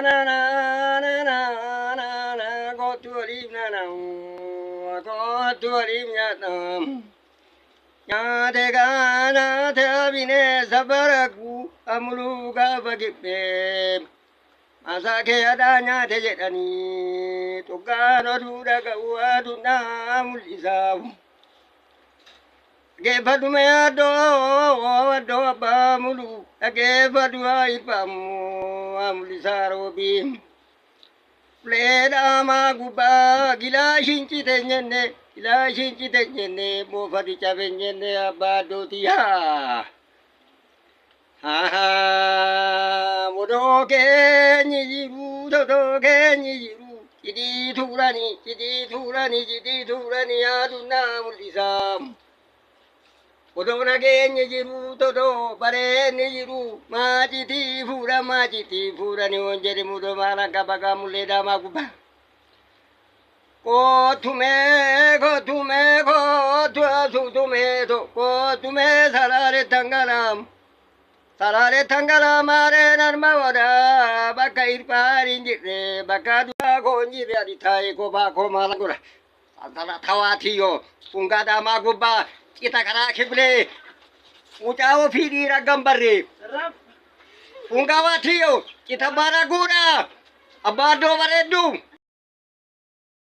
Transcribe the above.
na na na na na na go to rim na na go to rim na na ya de ga na the bine sabaraku amulu ga bagipe asa ke ada nya de je dani to ga no du da ga wa du na mulisa ge badu me do ba mulu ge badu ai pam mulisa robi Leda maguba gila shinchi tenyene gila shinchi tenyene mo fadi chavenyene abado tiya ha ha modoke nyiru dodoke nyiru jidi thurani aduna mulisam Odona ke nyiru dodo bare nyiru majiti fura ni onjeri mudo mala kabaga muleda maguba ko tume ko tume sarare tangaram are narma wada baka irpari njire baka dua ko njire aditai ko ba ko malagura antara tawatiyo pungada maguba kita kara kibule ucawo firi ragambare pungawatiyo kita baragura abado baredu